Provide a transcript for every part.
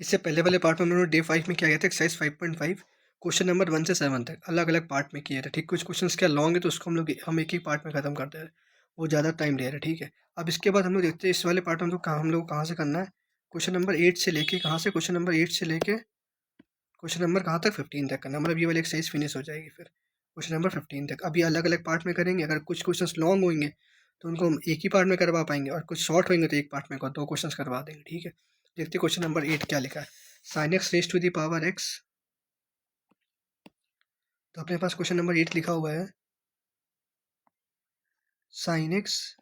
इससे पहले वाले पार्ट में हम लोगों ने डे 5 में क्या किया था, एक्सरसाइज 5.5 क्वेश्चन नंबर 1 से 7 तक अलग अलग पार्ट में किए थे। ठीक, कुछ क्वेश्चंस क्या लॉन्ग है तो उसको हम एक ही पार्ट में खत्म करते हैं, वो ज़्यादा टाइम ले रहा है। ठीक है, अब इसके बाद हम लोग देखते हैं इस वाले पार्ट में हम लोग कहाँ से करना है। क्वेश्चन नंबर 8 से लेके कहाँ से, क्वेश्चन नंबर 8 से लेके क्वेश्चन नंबर कहाँ तक, 15 तक करना। मतलब ये वाली एक्सरसाइज फिनिश हो जाएगी फिर क्वेश्चन नंबर 15 तक। अभी अलग अलग पार्ट में करेंगे। अगर कुछ क्वेश्चन लॉन्ग होंगे तो उनको हम एक ही पार्ट में करवा पाएंगे, और कुछ शॉर्ट होंगे तो एक पार्ट में दो क्वेश्चन करवा देंगे। ठीक है, देखते क्वेश्चन नंबर 8 क्या लिखा है। Sine x raise to the power x. तो अपने पास क्वेश्चन नंबर 8 लिखा हुआ है, sine x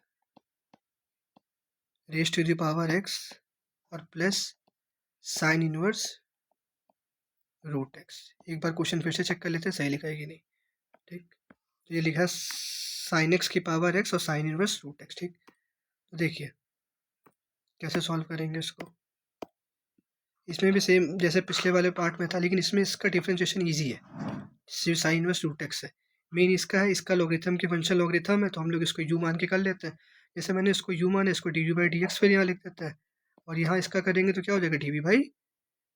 raise to the power x और plus sine inverse root x. एक बार क्वेश्चन फिर से चेक कर लेते हैं सही लिखा है कि नहीं। ठीक, तो ये लिखा है साइन एक्स की पावर एक्स और साइन इनवर्स रूट एक्स। ठीक, तो देखिए कैसे सॉल्व करेंगे इसको। इसमें भी सेम जैसे पिछले वाले पार्ट में था, लेकिन इसमें इसका डिफरेंशिएशन ईजी है। सिर्फ साइन इनवर्स रूट एक्स है, मेन इसका है, इसका लॉगरिथम की फंक्शन लॉगरिथम है, तो हम लोग इसको यू मान के कर लेते हैं। जैसे मैंने इसको यू माना, इसको D u by D x फिर यहाँ लिख देते हैं, और यहाँ इसका करेंगे तो क्या हो जाएगा, D we by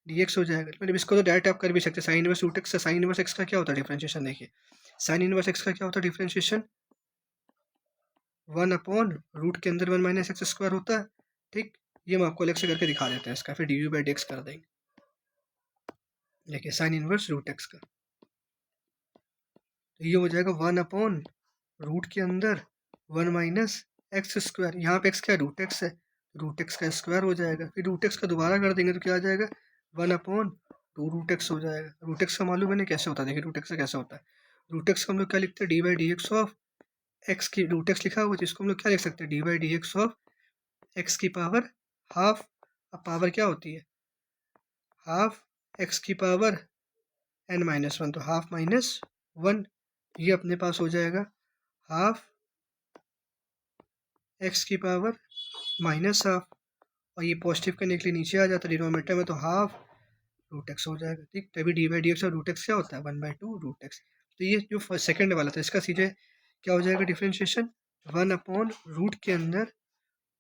D X हो जाएगा। मतलब इसको तो डायरेक्ट आप कर भी सकते हैं, साइन इनवर्स रूट एक्स से साइन इनवर्स एक्स का क्या होता है डिफरेंशिएशन। देखिए साइन इनवर्स एक्स का क्या होता है डिफरेंशिएशन, 1/रूट के अंदर 1 माइनस एक्स स्क्वायर होता है। ठीक, ये हम आपको अलग से करके दिखा देते हैं, इसका फिर D u by D x कर देंगे। देखिए साइन इनवर्स रूट एक्स का तो ये हो जाएगा 1/रूट के अंदर 1 माइनस एक्स स्क्वायर। यहाँ पे एक्स क्या है, रूट एक्स है, रूट एक्स का स्क्वायर हो जाएगा। फिर रूट एक्स का दोबारा कर देंगे तो क्या आ जाएगा, 1/2 रूट एक्स हो जाएगा। रूट एक्स का मालूम है ना कैसे होता है, देखिए रूट एक्स का कैसे होता है। रूट एक्स का हम लोग क्या लिखते हैं, D by D x of x की, रूट एक्स लिखा हुआ है जिसको हम लोग क्या लिख सकते हैं, D by D x of x की पावर हाफ। अब पावर क्या होती है, हाफ एक्स की पावर n-1, तो हाफ माइनस 1, ये अपने पास हो जाएगा हाफ एक्स की पावर माइनस हाफ, और ये पॉजिटिव करने के लिए नीचे आ जाता है डिनोमिनेटर में, तो हाफ रूट एक्स हो जाएगा। ठीक, तभी डी बाई डी एक्स और रूट एक्स क्या होता है, 1/2 रूट एक्स। तो ये जो सेकंड वाला था इसका सीधे क्या हो जाएगा डिफ्रेंशिएशन, 1/रूट के अंदर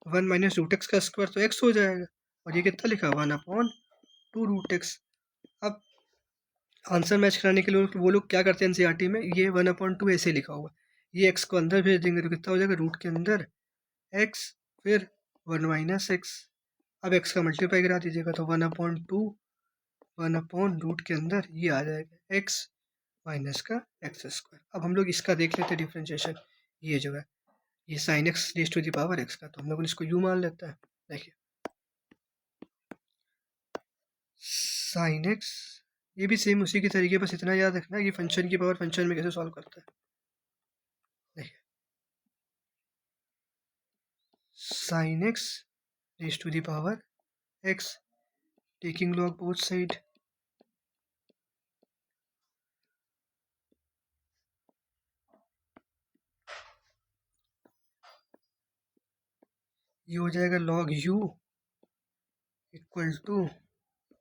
1 माइनस रूट एक्स का स्क्वायर, तो एक्स हो जाएगा, और ये कितना लिखा, 1/2 रूट एक्स। अब आंसर मैच कराने के लिए वो लोग क्या करते हैं एनसीईआरटी में, ये 1/2 ऐसे लिखा हुआ, ये एक्स को अंदर भेज देंगे तो कितना हो जाएगा, रूट के अंदर एक्स फिर 1 माइनस एक्स। अब एक्स का मल्टीप्लाई करा दीजिएगा तो 1/2 1/रूट के अंदर ये आ जाएगा एक्स माइनस का एक्स स्क्वायर। अब हम लोग इसका देख लेते हैं डिफ्रेंशिएशन, ये जो है ये sine x raise to the power x का, तो हम लोग इसको यू मान लेते हैं। देखिए साइन एक्स, ये भी सेम उसी के तरीके, बस इतना याद रखना है कि फंक्शन की पावर फंक्शन में कैसे सॉल्व करता है। देखिए sine x raise to the power x, taking log both side, ये हो जाएगा log u equal to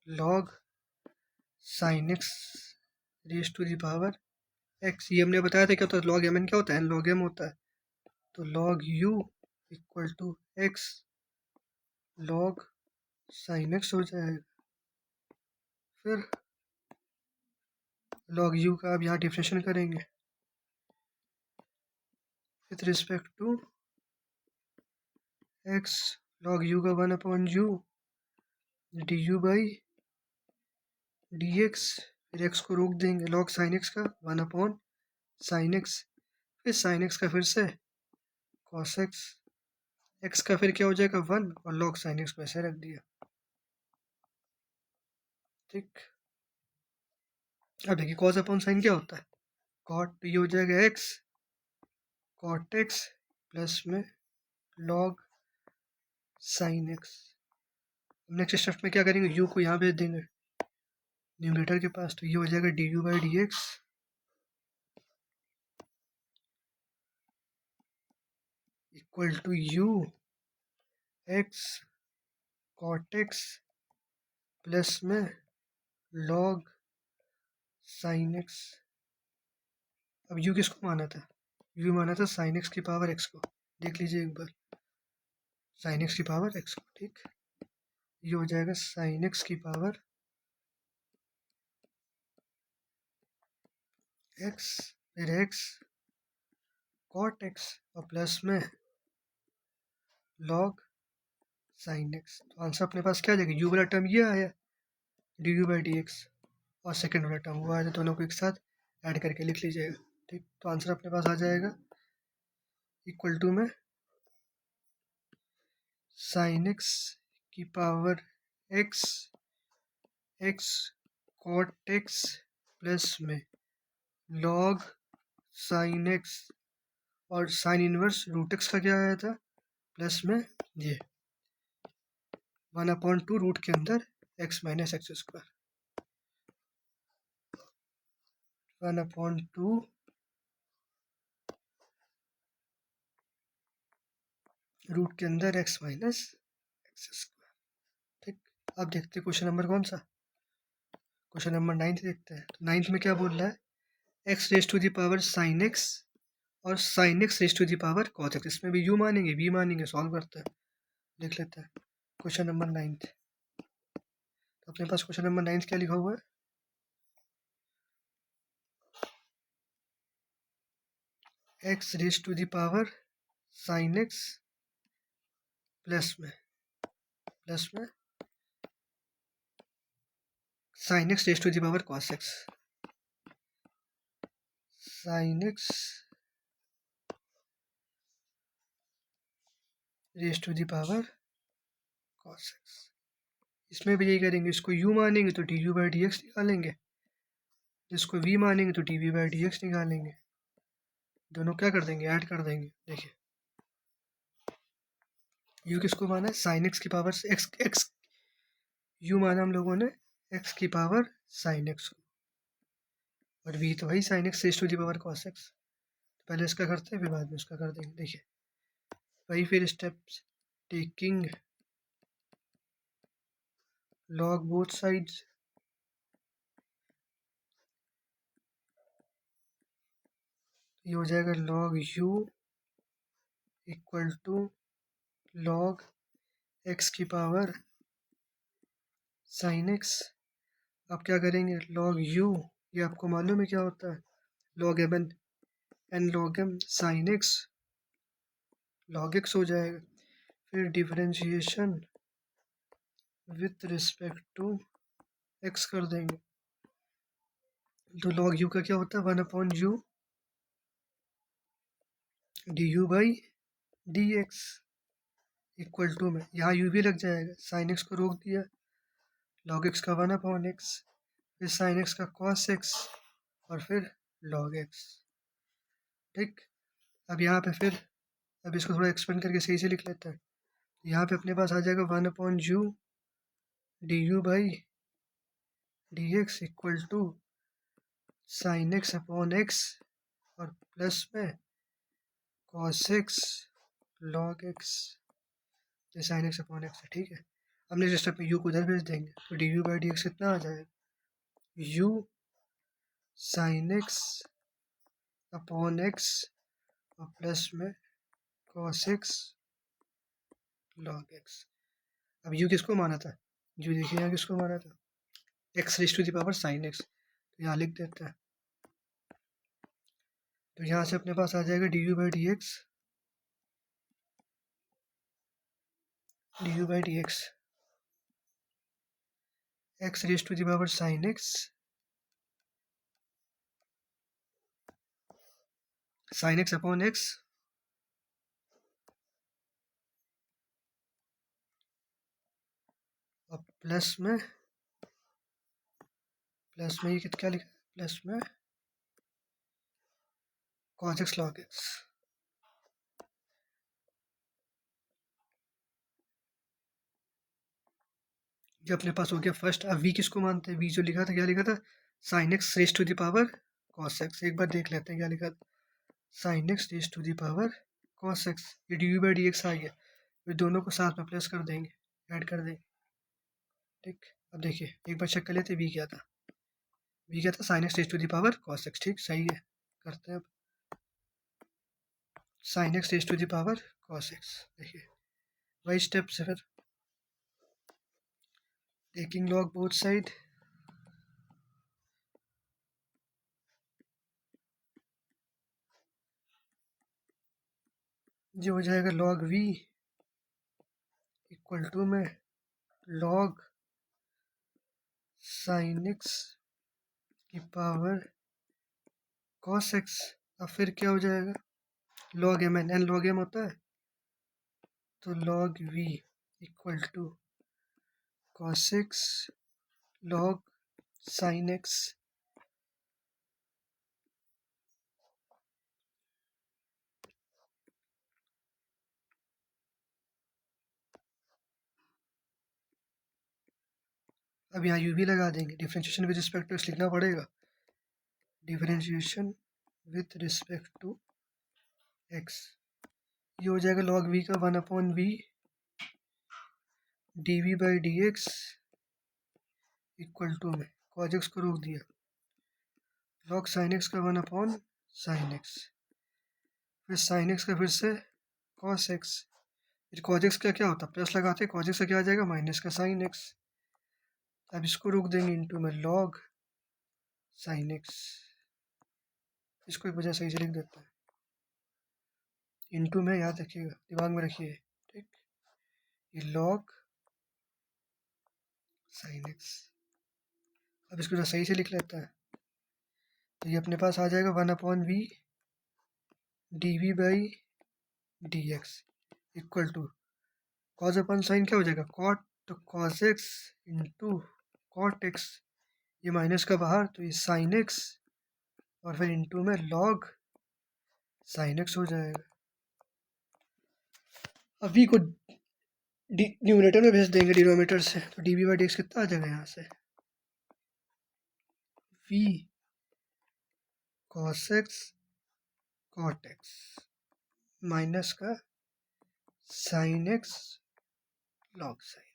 log sine x raise to the power x. ये हमने बताया था क्या होता है, लॉग एम एन क्या होता है, एन लॉग एम होता है, तो log u equal to x log sine x हो जाएगा। फिर लॉग यू का अब यहाँ डिफ्रेंशिएशन करेंगे with respect to x, log u का 1/यू d u by D x, फिर एक्स को रोक देंगे, लॉग साइन एक्स का 1/साइन एक्स, फिर साइन एक्स का फिर से कॉस एक्स, एक्स का फिर क्या हो जाएगा 1, और लॉग साइन एक्स को ऐसे रख दिया। ठीक, अब देखिए कॉस अपॉन साइन क्या होता है, कॉट, तो ये हो जाएगा एक्स कॉट एक्स प्लस में log sine x. Next step में क्या करेंगे, यू को यहाँ भेज देंगे न्यूमरेटर के पास, तो ये हो जाएगा d u by D x equal to u x cot x plus में लॉग साइन एक्स। अब यू किसको माना था, यू माना था साइन एक्स की पावर एक्स को, देख लीजिए एक बार, साइन एक्स की पावर एक्स को। ठीक, ये हो जाएगा साइन एक्स की पावर एक्स, फिर एक्स कॉट एक्स और प्लस में लॉग साइन एक्स। तो आंसर अपने पास क्या आ जाएगा, यू वाला टर्म ये आया D u by D x, और सेकेंड वाला टर्म हुआ है, तो दोनों को एक साथ ऐड करके लिख लीजिएगा। ठीक, तो आंसर अपने पास आ जाएगा इक्वल टू में साइन एक्स की power x x cot x plus में लॉग साइन एक्स, और साइन इनवर्स रूट एक्स का क्या आया था प्लस में ये 1/2 रूट के अंदर x minus x square, 1/2 root के अंदर एक्स माइनस एक्स स्क्वायर। ठीक, अब देखते हैं क्वेश्चन नंबर कौन सा, क्वेश्चन नंबर 9 देखते हैं। तो 9 में क्या बोल रहा है, x raise to the power sine x और sine x raise to the power cos x, इसमें भी यू मानेंगे वी मानेंगे, सॉल्व करते हैं, लिख लेते हैं क्वेश्चन नंबर 9। तो अपने पास क्वेश्चन नंबर 9 क्या लिखा हुआ है, x raise to the power sine x plus में sine x raise to the power cos x, sine x raise to the power cos x. इसमें भी यही करेंगे, इसको u मानेंगे तो d u by D x निकालेंगे, इसको v मानेंगे तो d we by D x निकालेंगे, दोनों क्या कर देंगे ऐड कर देंगे। देखिए u किसको माना है, साइन एक्स की पावर से एक्स एक्स, u माना हम लोगों ने x की पावर साइन एक्स को, और v तो वही sine x raise to the power cos x. पहले इसका करते हैं फिर बाद में इसका कर देंगे। देखिए वही फिर steps, taking log both sides, ये हो जाएगा log u equal to log x की पावर साइन एक्स। अब क्या करेंगे, लॉग u, ये आपको मालूम है क्या होता है, log m n log m sine x log x हो जाएगा, फिर differentiation with respect to x कर देंगे, तो लॉग यू का क्या होता है 1/u d u by D x equal to में, यहाँ यू भी लग जाएगा, साइन एक्स को रोक दिया, लॉग एक्स का 1/x, फिर साइन एक्स का कॉस एक्स, और फिर लॉग एक्स। ठीक, अब यहाँ पे फिर अब इसको थोड़ा एक्सपेंड करके सही से लिख लेते हैं, यहाँ पे अपने पास आ जाएगा 1/u d u by D x equal to sine x upon x और प्लस में कॉस एक्स लॉग एक्स, ये साइन एक्स अपॉन एक्स है। ठीक है, अब नेक्स्ट स्टेप में यू को उधर भेज देंगे, तो d u by D x कितना आ जाएगा, u sine x upon x और प्लस में कॉस एक्स लॉग एक्स। अब यू किसको माना था, यू देखिए यहाँ किसको माना था, x raise to the power sine x, तो यहाँ लिख देते हैं, तो यहाँ से अपने पास आ जाएगा d u by D x x raise to the power sine x upon x और प्लस में ये क्या लिखा है, प्लस में कॉस एक्स लॉग एक्स। ये अपने पास हो गया फर्स्ट। अब वी किसको मानते हैं, वी जो लिखा था क्या लिखा था, sine x raise to the power cos x. एक बार देख लेते हैं क्या लिखा था, sine x raise to the power cos x, ये d u by D x आ गया, फिर दोनों को साथ में प्लस कर देंगे, ऐड कर देंगे। ठीक, अब देखिए एक बार चेक कर लेते वी क्या था, वी क्या था sine x raise to the power cos x. ठीक, सही है, करते हैं अब sine x raise to the power cos x. देखिए वही स्टेप से फिर टेकिंग लॉग बोथ साइड, जो हो जाएगा log v इक्वल टू में log sin x की पावर cos x। अब फिर क्या हो जाएगा, log m n log m होता है, तो log v equal to cos x log sin x। अब यहाँ u भी लगा देंगे, differentiation with respect to x लिखना पड़ेगा, differentiation with respect to x। ये हो जाएगा log v का 1/v dv by D x equal to में cos x को रोक दिया, log sin x का 1/sin x, फिर sin x का फिर से cos x। फिर cos x का क्या होता है, प्लस लगाते हैं, cos x का क्या आ जाएगा, माइनस का sin x। अब इसको रोक देंगे इंटू में log sin x, इसको एक वजह सही से लिख देता है, इंटू में याद रखिएगा, दिमाग में रखिए, ठीक, ये log sin x। अब इसको सही से लिख लेता है, तो ये अपने पास आ जाएगा 1/v d we by D x equal to cos upon sine क्या हो जाएगा, कॉट, तो cos x into cot x, ये माइनस का बाहर, तो ये साइन एक्स, और फिर इंटू में लॉग साइन एक्स हो जाएगा। अब v को न्यूमरेटर में भेज देंगे डिनोमिनेटर से, तो d we by D x कितना आ जाएगा यहाँ से, v cos x cot x minus का sine x log sine x.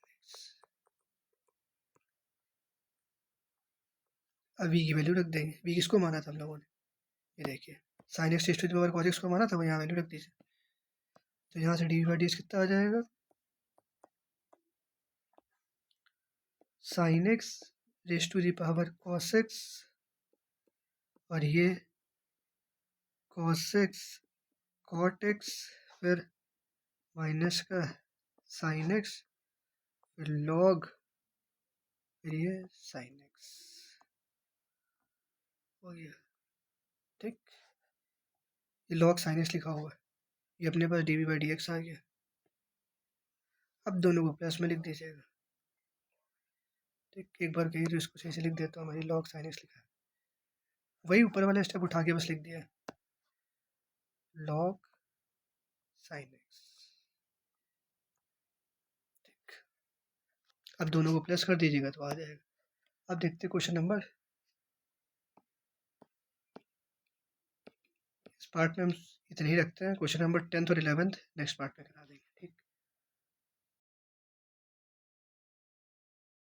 अब v की वैल्यू रख देंगे, v किसको माना था हम लोगों ने, ये देखिए sine x test power cos x को माना था, वो यहाँ वैल्यू रख दीजिए, तो यहाँ से d we by D x कितना आ जाएगा, sine x raise to the power cos x, और ये कॉस एक्स कॉट एक्स, फिर माइनस का साइन एक्स, फिर लॉग, फिर ये साइन एक्स हो गया, ठीक, ये लॉग साइन एक्स लिखा हुआ है, ये अपने पास d we by D x आ गया। अब दोनों को प्लस में लिख दीजिएगा, ठीक, एक बार कही तो इसको सही से लिख देता हूँ, हमारी लॉग साइन एक्स लिखा है, वही ऊपर वाला स्टेप उठा के बस लिख दिया, लॉग साइन एक्स, ठीक। अब दोनों को प्लस कर दीजिएगा तो आ जाएगा। अब देखते क्वेश्चन नंबर, इस पार्ट में हम इतने ही रखते हैं, क्वेश्चन नंबर 10th और 11th नेक्स्ट पार्ट में करा देंगे।